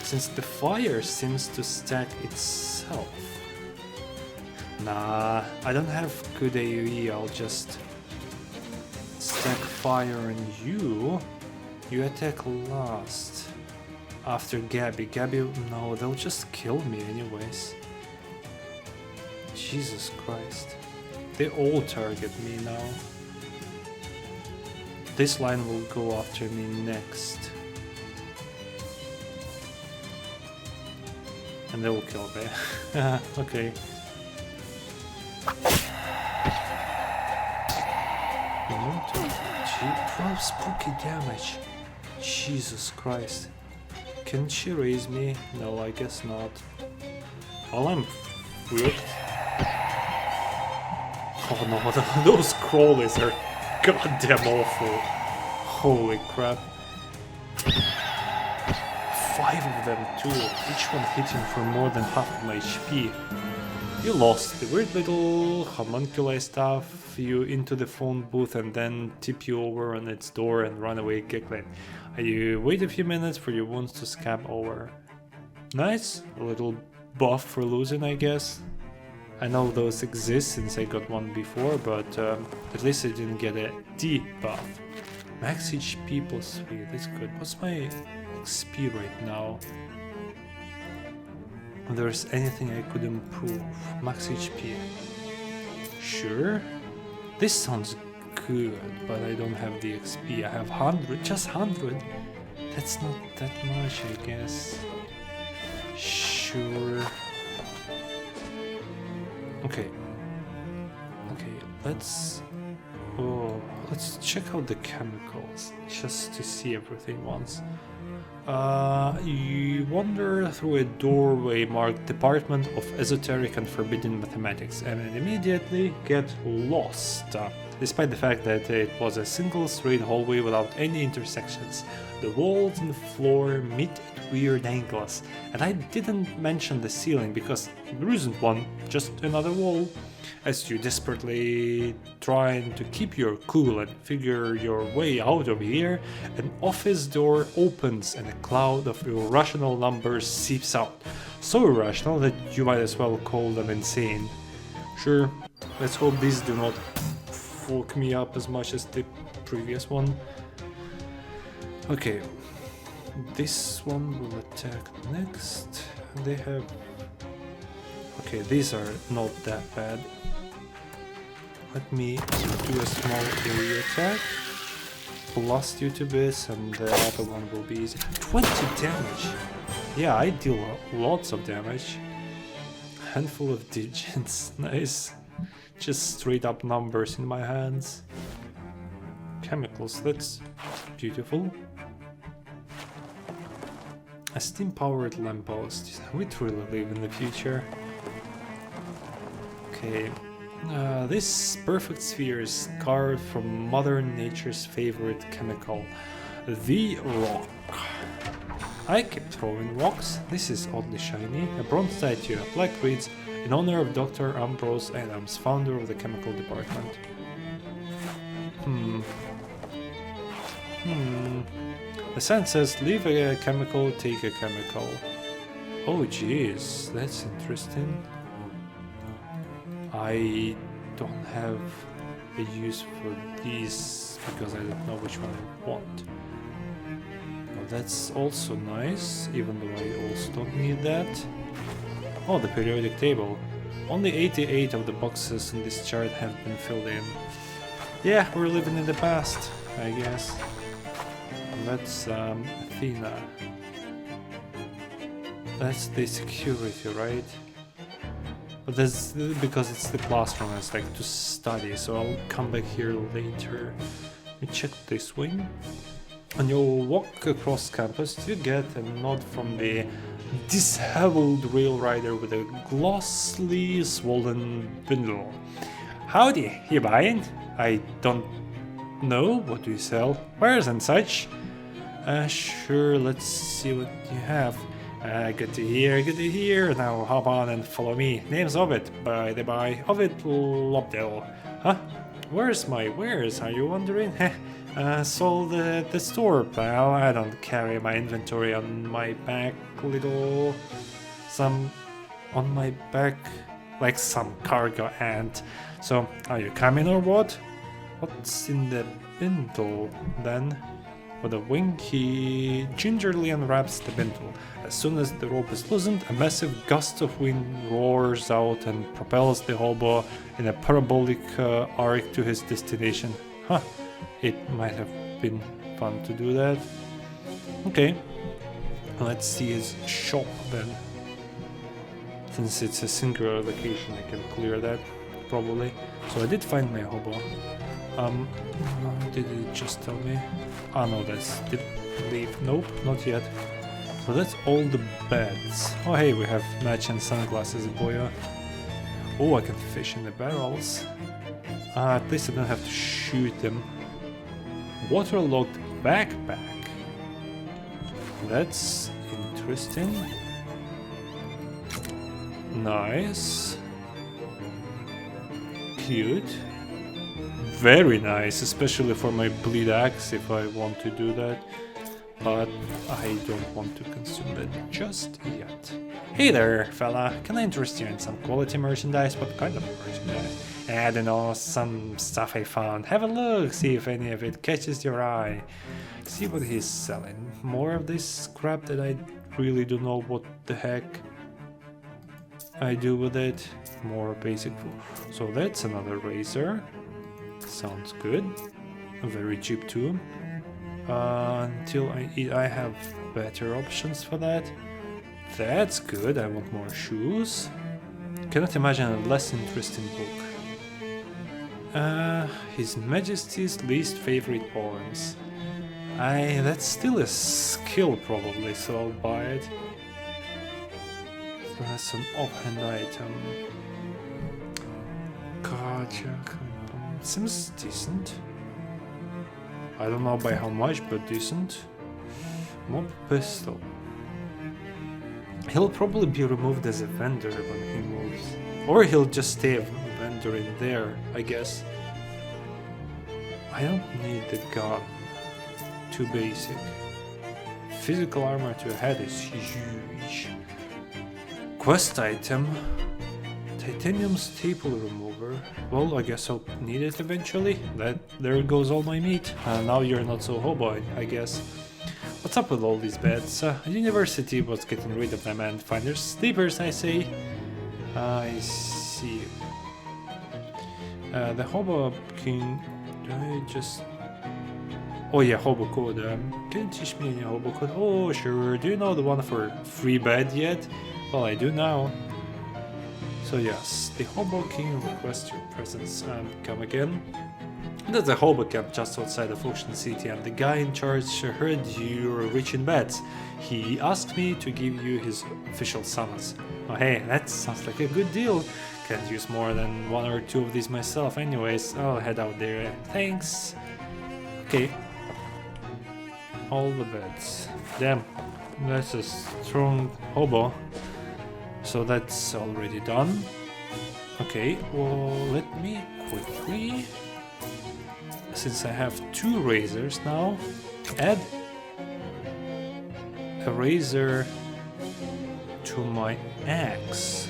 Since the fire seems to stack itself. Nah, I don't have good AoE, I'll just stack fire on you. You attack last. After Gabby. No, they'll just kill me anyways. Jesus Christ. They all target me now. This line will go after me next. And they will kill me. Okay. Gee, spooky damage. Jesus Christ. Can she raise me? No, I guess not. Well, I'm whipped. Oh no, those crawlers are goddamn awful. Holy crap. 5 of them too, each one hitting for more than half of my HP. You lost the weird little homunculi stuff you into the phone booth and then tip you over on its door and run away giggling. You wait a few minutes for your wounds to scab over. Nice, a little buff for losing, I guess. I know those exist since I got one before, but at least I didn't get a debuff. Max HP plus 3, that's good. What's my XP right now? If there's anything I could improve. Max HP. Sure. This sounds good, but I don't have the XP. I have 100, just 100. That's not that much, I guess. Sure. Okay. Okay, let's check out the chemicals, just to see everything once. You wander through a doorway marked Department of Esoteric and Forbidden Mathematics and immediately get lost. Despite the fact that it was a single straight hallway without any intersections, the walls and the floor meet at weird angles, and I didn't mention the ceiling because there isn't one, just another wall. As you desperately trying to keep your cool and figure your way out of here, an office door opens and a cloud of irrational numbers seeps out. So irrational that you might as well call them insane. Sure, let's hope these do not fuck me up as much as the previous one. Okay, this one will attack next. They have... Okay, these are not that bad. Let me do a small area attack. Blast you to bits, and the other one will be easy. 20 damage! Yeah, I deal lots of damage. Handful of digits, nice. Just straight up numbers in my hands. chemicals. That's beautiful. A steam-powered lamppost. We truly live in the future. Okay. This perfect sphere is carved from Mother Nature's favorite chemical, the rock. I keep throwing rocks. This is oddly shiny. A bronze statue. A plaque reads, in honor of Dr. Ambrose Adams, founder of the chemical department. The sign says, leave a chemical, take a chemical. Oh jeez, that's interesting. I don't have a use for these because I don't know which one I want. Well, that's also nice, even though I also don't need that. Oh, the periodic table. Only 88 of the boxes in this chart have been filled in. Yeah, we're living in the past, I guess. That's Athena. That's the security, right? But that's because it's the classroom, it's like to study, so I'll come back here later. Let me check this wing. When you walk across campus, you get a nod from the disheveled rail rider with a glossily swollen bundle. Howdy, you buying? I don't know. What do you sell? Wares and such? Sure, let's see what you have. Good to hear, good to hear. Now hop on and follow me. Name's Ovid, by the by. Ovid Lobdell. Huh? Where's my wares, are you wondering? Sold at the store, pal. I don't carry my inventory on my back, on my back, like some cargo ant. So, are you coming or what? What's in the bindle, then? With a wink, he gingerly unwraps the bindle. As soon as the rope is loosened, a massive gust of wind roars out and propels the hobo in a parabolic arc to his destination. Huh, it might have been fun to do that. Okay, let's see his shop then. Since it's a singular location, I can clear that, probably. So I did find my hobo. Did it just tell me? Ah no, that's the leave. Nope, not yet. So that's all the beds. Oh hey, we have matching sunglasses, boyo. Oh, I can fish in the barrels. At least I don't have to shoot them. Waterlogged backpack. That's interesting. Nice. Cute. Very nice, especially for my bleed axe if I want to do that. But I don't want to consume that just yet. Hey there, fella. Can I interest you in some quality merchandise? What kind of merchandise? I don't know, some stuff I found. Have a look, see if any of it catches your eye. See what he's selling. More of this crap that I really don't know what the heck I do with it. More basic food. So that's another razor. Sounds good. Very cheap too. Until I have better options for that. That's good. I want more shoes. Cannot imagine a less interesting book. His Majesty's least favorite poems. That's still a skill probably, so I'll buy it. That's an offhand item. Gotcha. Seems decent. I don't know by how much, but decent. Mob pistol. He'll probably be removed as a vendor when he moves. Or he'll just stay a vendor in there, I guess. I don't need the gun. Too basic. Physical armor to a head is huge. Quest item. Titanium staple remover. Well, I guess I'll need it eventually. There goes all my meat. Now you're not so hobo, I guess. What's up with all these beds? University was getting rid of them and finders sleepers, I say. I see. The hobo king. Do I just? Oh yeah, hobo code. Can you teach me any hobo code? Oh sure. Do you know the one for free bed yet? Well, I do now. So yes, the Hobo King requests your presence. Come again. There's a hobo camp just outside of Ocean City, and the guy in charge heard you were rich in beds. He asked me to give you his official summons. Oh hey, that sounds like a good deal. Can't use more than 1 or 2 of these myself anyways. I'll head out there. Thanks. Okay. All the beds. Damn, that's a strong hobo. So that's already done. Okay, well, let me quickly, since I have 2 razors now, add a razor to my axe.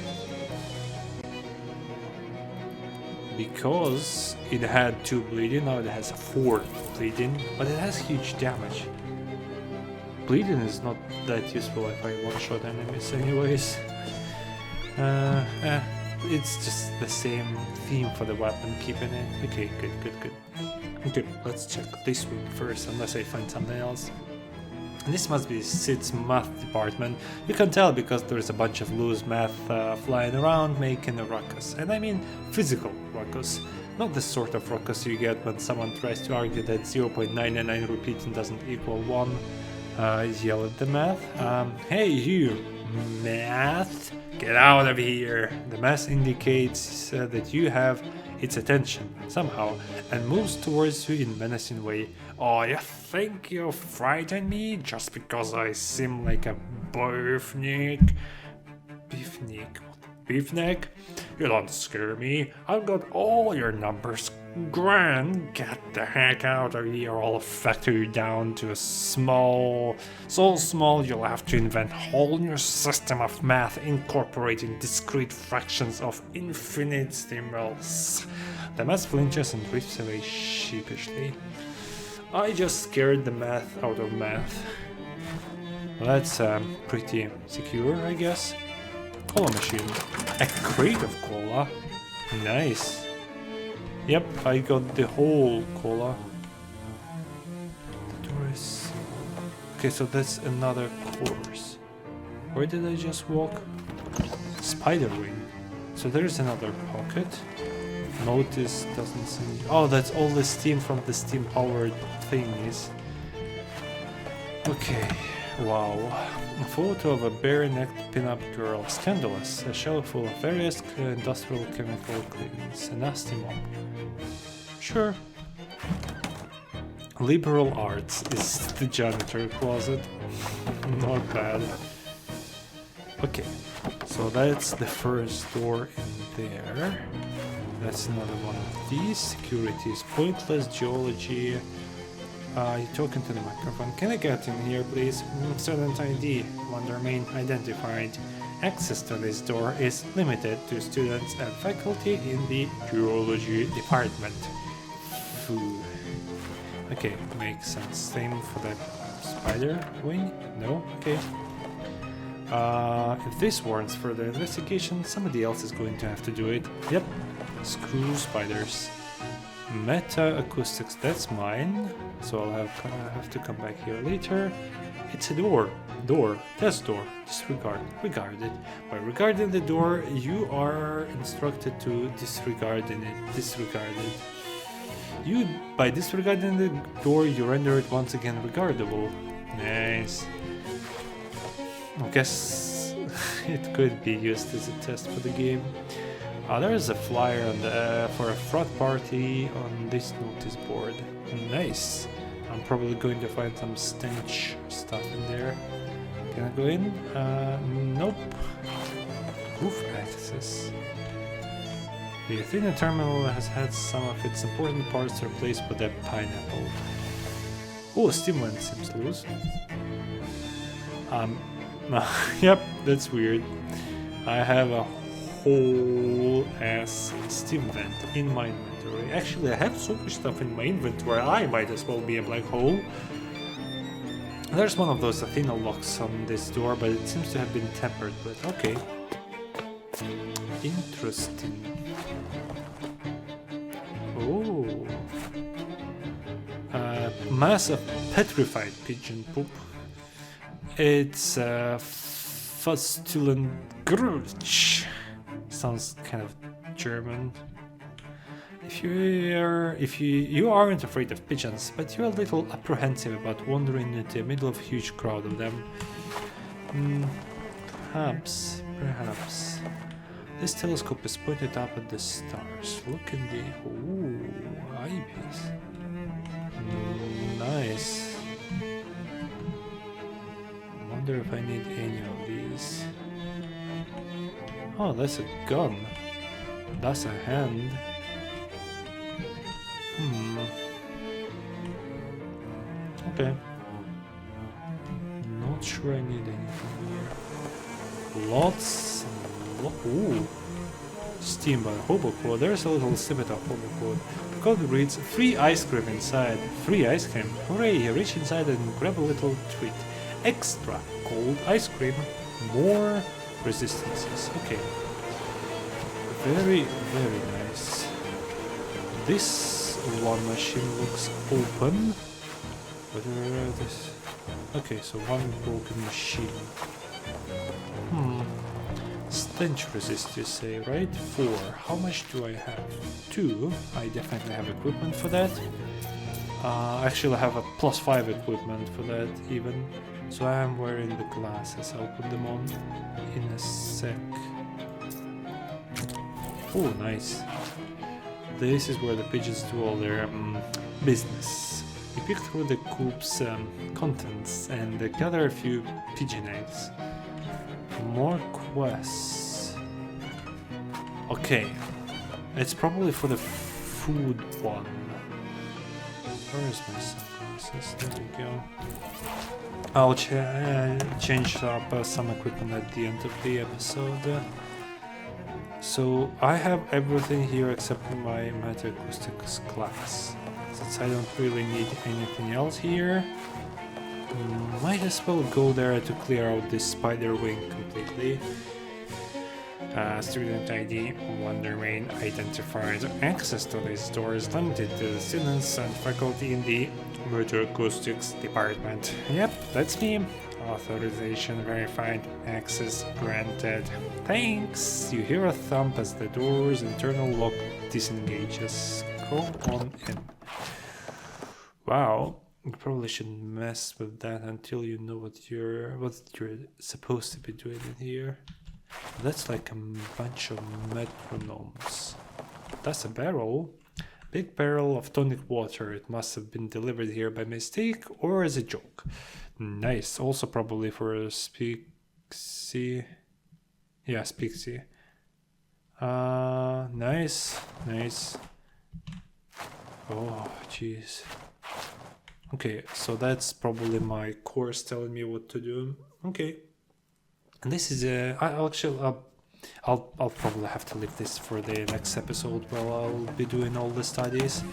Because it had 2 bleeding, now it has 4 bleeding, but it has huge damage. Bleeding is not that useful if I one-shot enemies anyways. It's just the same theme for the weapon, keeping it. Okay, good. Okay, let's check this room first, unless I find something else. This must be Sid's math department. You can tell because there's a bunch of loose math flying around making a ruckus. And I mean physical ruckus. Not the sort of ruckus you get when someone tries to argue that 0.99 repeating doesn't equal 1. Yell at the math. Hey you, math! Get out of here! The math indicates that you have its attention, somehow, and moves towards you in a menacing way. Oh, you think you frighten me just because I seem like a beefneak? Beefneck? You don't scare me. I've got all your numbers. Grand, get the heck out of here. I'll factor you down to a so small you'll have to invent a whole new system of math incorporating discrete fractions of infinitesimals. The math flinches and drifts away sheepishly. I just scared the math out of math. Well, that's pretty secure, I guess. Cola machine. A crate of cola. Nice. Yep, I got the whole cola. The door is... Okay, so that's another course. Where did I just walk? Spider wing. So there's another pocket. Notice doesn't seem... Oh, that's all the steam from the steam-powered thingies. Okay, wow. A photo of a bare-necked pin-up girl. Scandalous. A shelf full of various industrial chemical cleanings. A nasty mob. Sure. Liberal arts is the janitor closet. Not bad. Okay, so that's the first door in there. That's another one of these. Security is pointless. Geology. You're talking to the microphone. Can I get in here, please? Student ID. Wonder main identified. Access to this door is limited to students and faculty in the geology department. Phew. Okay, makes sense. Same for the spider wing? No? Okay. If this warrants further investigation, somebody else is going to have to do it. Yep. Screw spiders. Meta acoustics, that's mine. So I'll have to come back here later. It's a door. Test door. Disregard. Regard it. By regarding the door, you are instructed to disregard it. Disregard it. By disregarding the door, you render it once again regardable. Nice. I guess it could be used as a test for the game. There's a flyer for a frat party on this notice board. Nice. I'm probably going to find some stench stuff in there. Can I go in? Nope. Roof access. The Athena terminal has had some of its important parts replaced with a pineapple. Oh, steam vent seems loose. Yep, that's weird. I have a whole ass steam vent in my inventory. Actually, I have so much stuff in my inventory, I might as well be a black hole. There's one of those Athena locks on this door, but it seems to have been tempered, but okay. Interesting. Oh. Mass of petrified pigeon poop. It's Fustulent Grutsch. Sounds kind of German. You aren't afraid of pigeons, but you're a little apprehensive about wandering into the middle of a huge crowd of them. Perhaps. This telescope is pointed up at the stars. Look in the eyepiece. Nice. Wonder if I need any of these. Oh, that's a gun. That's a hand. Okay. Not sure I need anything here. Lots. Ooh. Steam by Hobo Quote. There's a little snippet of Hobo Quote. The code reads, free ice cream inside. Free ice cream. Hooray! Reach inside and grab a little treat. Extra cold ice cream. More resistances. Okay. Very, very nice. This one machine looks open. Okay, so one broken machine. Stench resist, you say, right? 4. How much do I have? 2. I definitely have equipment for that. Actually, I have a +5 equipment for that, even. So I am wearing the glasses. I'll put them on in a sec. Oh, nice. This is where the pigeons do all their business. You pick through the coop's contents and gather a few pigeon eggs. More quests. Okay. It's probably for the food one. Where is my sunglasses? There we go. I'll change up some equipment at the end of the episode. So I have everything here except my meta-acoustics class. Since I don't really need anything else here, might as well go there to clear out this spider wing completely. Student ID Wonder Rain identified. Access to this door is limited to the students and faculty in the meta-acoustics department. Yep, that's me. Authorization verified. Access granted. Thanks! You hear a thump as the door's internal lock disengages. Go on in. Wow, you probably shouldn't mess with that until you know what you're supposed to be doing in here. That's like a bunch of metronomes. That's a barrel. Big barrel of tonic water. It must have been delivered here by mistake or as a joke. Nice. Also probably for a Speaksy. Yeah, Speaksy. Nice. Oh, jeez. Okay, so that's probably my course telling me what to do. Okay. And this is I'll probably have to leave this for the next episode while I'll be doing all the studies.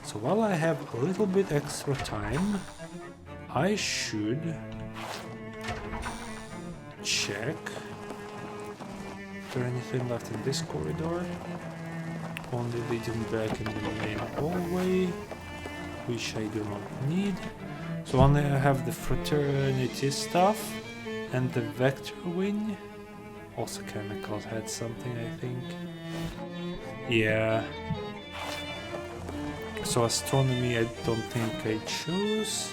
So while I have a little bit extra time, I should check. Is there anything left in this corridor? Only leading back in the main hallway, which I do not need. So only I have the fraternity stuff and the vector wing. Also chemicals had something, I think. Yeah. So astronomy I don't think I chose.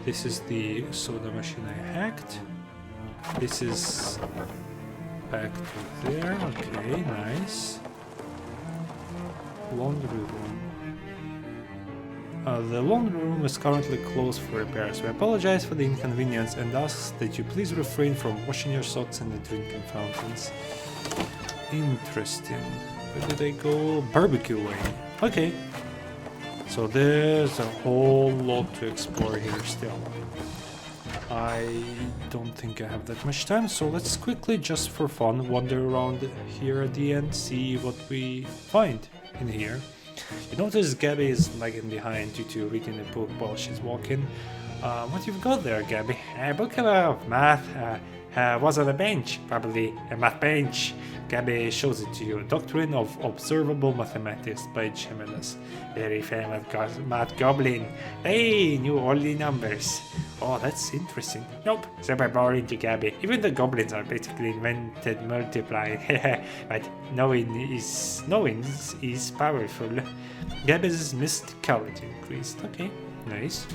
This is the soda machine I hacked. This is back to there. Okay, nice. Laundry room. The laundry room is currently closed for repairs. We apologize for the inconvenience and ask that you please refrain from washing your socks in the drinking fountains. Interesting. Where did I go? Barbecue lane. Okay. So there's a whole lot to explore here still. I don't think I have that much time, so let's quickly, just for fun, wander around here at the end, see what we find in here. You notice Gabby is lagging behind due to reading a book while she's walking. What you've got there, Gabby? A book about math, Was on a bench, probably a math bench. Gabby shows it to you. Doctrine of Observable Mathematics by Gemellus. Very famous math goblin. Hey, knew all the numbers. Oh, that's interesting. Nope, super boring to Gabby. Even the goblins are basically invented multiplying. But knowing is powerful. Gabby's mysticality increased. Okay, nice.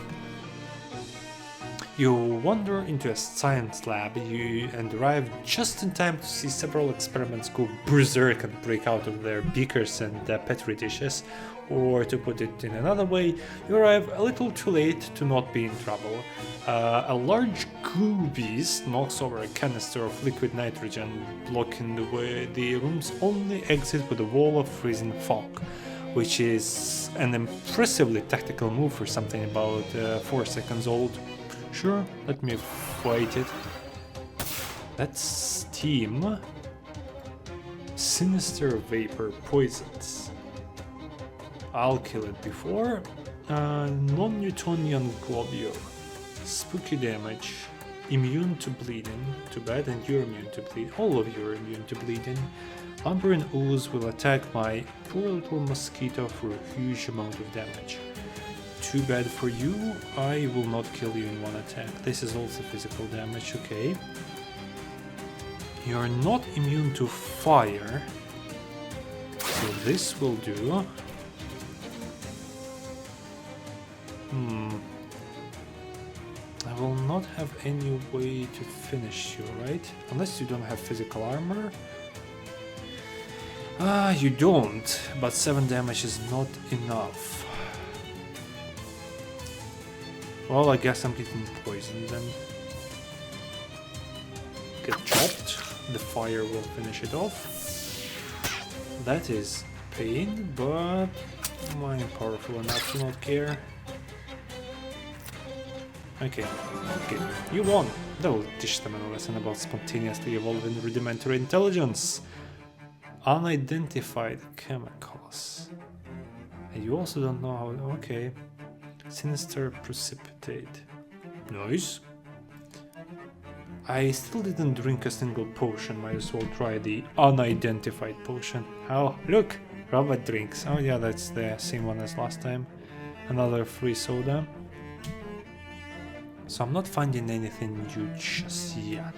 You wander into a science lab and arrive just in time to see several experiments go berserk and break out of their beakers and petri dishes. Or to put it in another way, you arrive a little too late to not be in trouble. A large goo beast knocks over a canister of liquid nitrogen, blocking the room's only exit with a wall of freezing fog, which is an impressively tactical move for something about 4 seconds old. Sure, let me fight it. That's steam. Sinister vapor poisons. I'll kill it before. Non-Newtonian globule. Spooky damage. Immune to bleeding. Too bad, and you're immune to bleed. All of you are immune to bleeding. Umber and ooze will attack my poor little mosquito for a huge amount of damage. Too bad for you, I will not kill you in one attack. This is also physical damage, okay. You're not immune to fire, so this will do. I will not have any way to finish you, right? Unless you don't have physical armor. You don't, but 7 damage is not enough. Well, I guess I'm getting poisoned then. Get chopped. The fire will finish it off. That is pain, but I'm powerful enough to not care. Okay, you won. That will teach them a lesson about spontaneously evolving rudimentary intelligence. Unidentified chemicals. And you also don't know how. Okay. Sinister precipitate. Nice. I still didn't drink a single potion. Might as well try the unidentified potion. Oh, look! Robot drinks. Oh yeah, that's the same one as last time. Another free soda. So I'm not finding anything new just yet.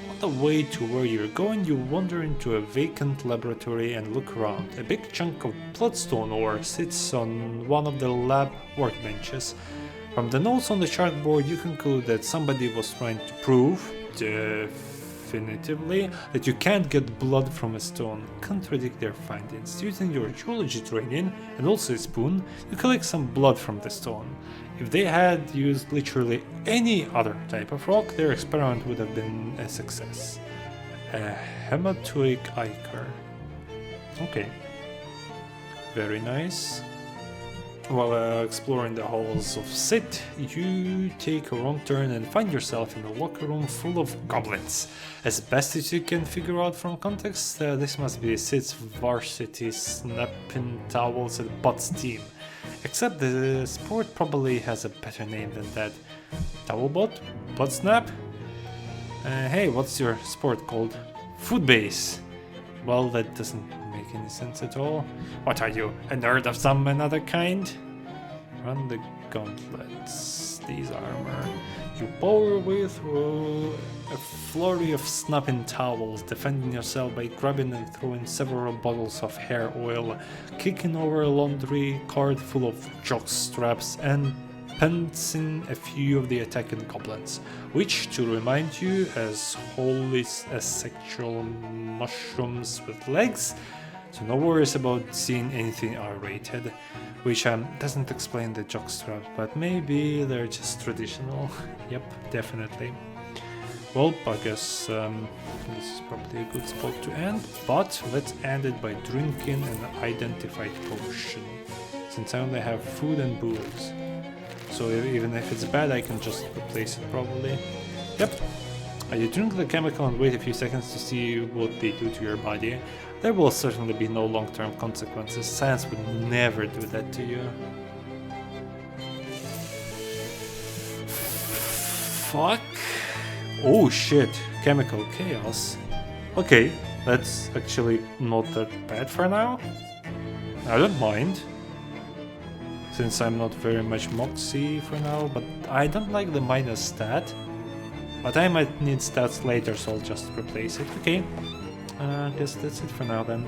On the way to where you're going, you wander into a vacant laboratory and look around. A big chunk of bloodstone ore sits on one of the lab workbenches. From the notes on the chalkboard, you conclude that somebody was trying to prove, definitively, that you can't get blood from a stone. Contradict their findings. Using your geology training and also a spoon, you collect some blood from the stone. If they had used literally any other type of rock, their experiment would have been a success. A hematoic ichor. Okay. Very nice. While exploring the halls of Sit, you take a wrong turn and find yourself in a locker room full of goblins. As best as you can figure out from context, this must be Sit's varsity snapping towels and butts team. Except the sport probably has a better name than that. Towel butt? Butt snap? Hey, what's your sport called? Food base. Well, that doesn't make any sense at all. What are you, a nerd of some another kind? Run the gauntlets. These armor. You power your way through a flurry of snapping towels, defending yourself by grabbing and throwing several bottles of hair oil, kicking over a laundry cart full of jock straps, and pantsing a few of the attacking goblins, which, to remind you, as wholly as sexual mushrooms with legs, so no worries about seeing anything R-rated, which doesn't explain the jock straps, but maybe they're just traditional. Yep, definitely. Well, I guess this is probably a good spot to end, but let's end it by drinking an identified potion, since I only have food and booze. So even if it's bad, I can just replace it probably. Yep. You drink the chemical and wait a few seconds to see what they do to your body. There will certainly be no long-term consequences. Science would never do that to you. Fuck. Oh shit, chemical chaos. Okay, that's actually not that bad for now. I don't mind. Since I'm not very much Moxie for now, but I don't like the minus stat. But I might need stats later, so I'll just replace it. Okay, guess that's it for now then.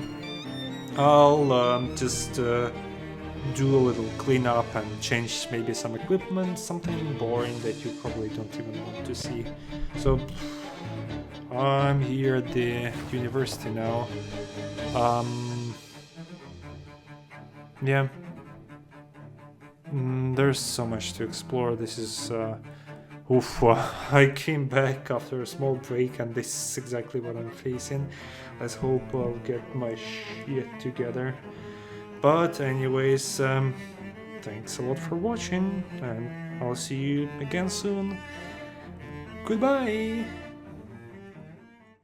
I'll just do a little cleanup and change maybe some equipment, something boring that you probably don't even want to see. So I'm here at the university now. Yeah. There's so much to explore. This is oof, I came back after a small break and this is exactly what I'm facing. Let's hope I'll get my shit together. But anyways, thanks a lot for watching and I'll see you again soon. Goodbye!